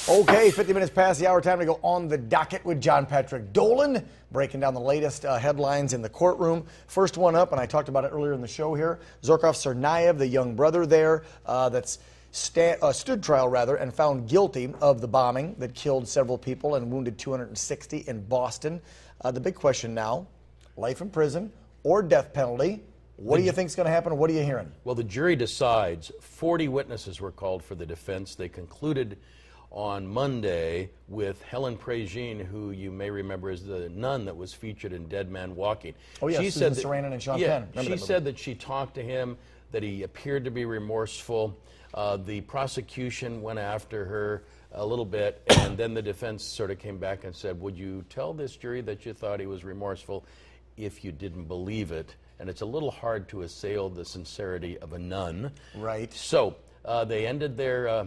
Okay, 50 minutes past the hour, time to go on the docket with John Patrick Dolan, breaking down the latest headlines in the courtroom. First one up, and I talked about it earlier in the show here, Zorkov Tsarnaev, the young brother there that's stood trial and found guilty of the bombing that killed several people and wounded 260 in Boston. The big question now, life in prison or death penalty. What do you think is going to happen? What are you hearing? Well, the jury decides. 40 witnesses were called for the defense. They concluded on Monday with Helen Prégine, who you may remember is the nun that was featured in Dead Man Walking. Oh, yes, she Susan Sarandon and Sean Penn. She said that she talked to him, that he appeared to be remorseful. The prosecution went after her a little bit, and then the defense sort of came back and said, would you tell this jury that you thought he was remorseful if you didn't believe it? And it's a little hard to assail the sincerity of a nun. Right. So they ended their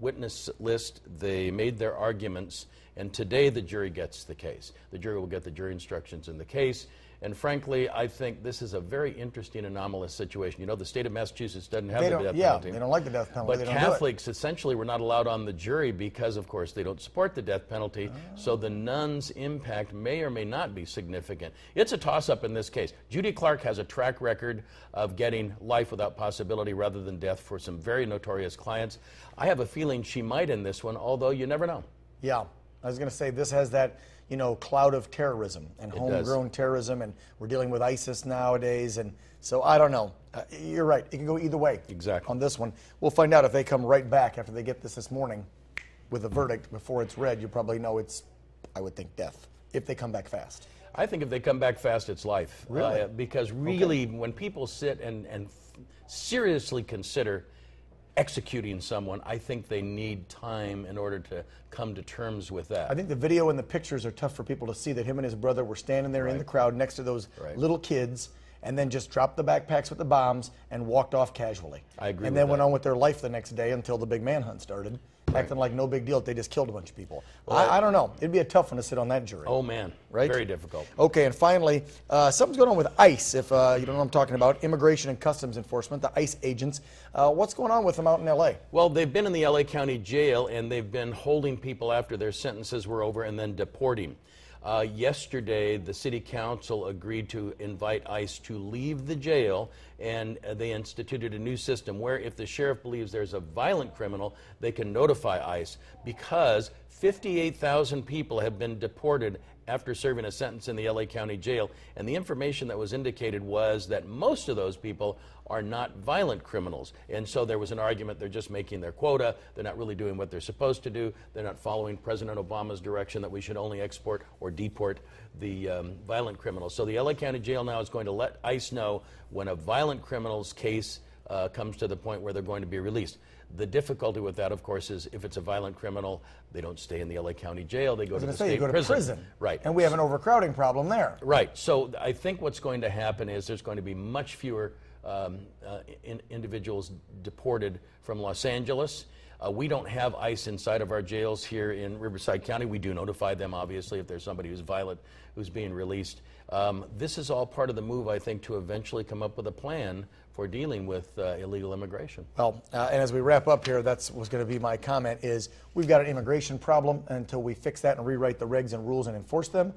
witness list, they made their arguments, and today the jury gets the case. The jury will get the jury instructions in the case, and frankly, I think this is a very interesting, anomalous situation. You know, the state of Massachusetts doesn't have the death penalty. Yeah, they don't like the death penalty. But Catholics essentially were not allowed on the jury because, of course, they don't support the death penalty, so the nuns' impact may or may not be significant. It's a toss-up in this case. Judy Clark has a track record of getting life without possibility rather than death for some very notorious clients. I have a feeling she might in this one, although you never know. Yeah, I was going to say this has that, you know, cloud of terrorism and homegrown terrorism, and we're dealing with ISIS nowadays, and so I don't know. You're right. It can go either way. Exactly. On this one. We'll find out if they come right back after they get this morning with a verdict before it's read. You probably know it's, I would think, death, if they come back fast. I think if they come back fast, it's life. Really? Because really, when people sit and seriously consider executing someone, I think they need time in order to come to terms with that. I think the video and the pictures are tough for people to see, that him and his brother were standing there in the crowd next to those little kids, and then just dropped the backpacks with the bombs and walked off casually. I agree and with then went that. on with their life the next day until the big manhunt started, acting like no big deal that they just killed a bunch of people. Well, I don't know. It'd be a tough one to sit on that jury. Oh, man. Right? Very difficult. Okay, and finally, something's going on with ICE, if you don't know what I'm talking about, Immigration and Customs Enforcement, the ICE agents. What's going on with them out in L.A.? Well, they've been in the L.A. County Jail, and they've been holding people after their sentences were over and then deporting. Yesterday, the city council agreed to invite ICE to leave the jail, and they instituted a new system where if the sheriff believes there's a violent criminal, they can notify ICE, because 58,000 people have been deported after serving a sentence in the LA County Jail, and the information that was indicated was that most of those people are not violent criminals, and so there was an argument they're just making their quota, they're not really doing what they're supposed to do, they're not following President Obama's direction that we should only export or deport the violent criminals. So the LA County Jail now is going to let ICE know when a violent criminal's case comes to the point where they're going to be released. The difficulty with that, of course, is if it's a violent criminal, they don't stay in the LA County Jail, they go to the state prison. Right. And we have an overcrowding problem there. Right. So I think what's going to happen is there's going to be much fewer individuals deported from Los Angeles. We don't have ICE inside of our jails here in Riverside County. We do notify them, obviously, if there's somebody who's violent who's being released. This is all part of the move, I think, to eventually come up with a plan for dealing with illegal immigration. Well, and as we wrap up here, that's what's going to be my comment, is we've got an immigration problem, and until we fix that and rewrite the regs and rules and enforce them,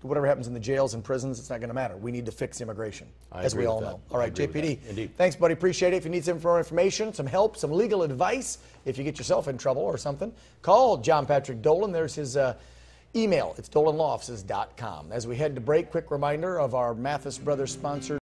whatever happens in the jails and prisons, it's not going to matter. We need to fix immigration, as we all know. All right, JPD, indeed. Thanks, buddy. Appreciate it. If you need some more information, some help, some legal advice, if you get yourself in trouble or something, call John Patrick Dolan. There's his email. It's dolanlawoffices.com. As we head to break, quick reminder of our Mathis Brothers sponsored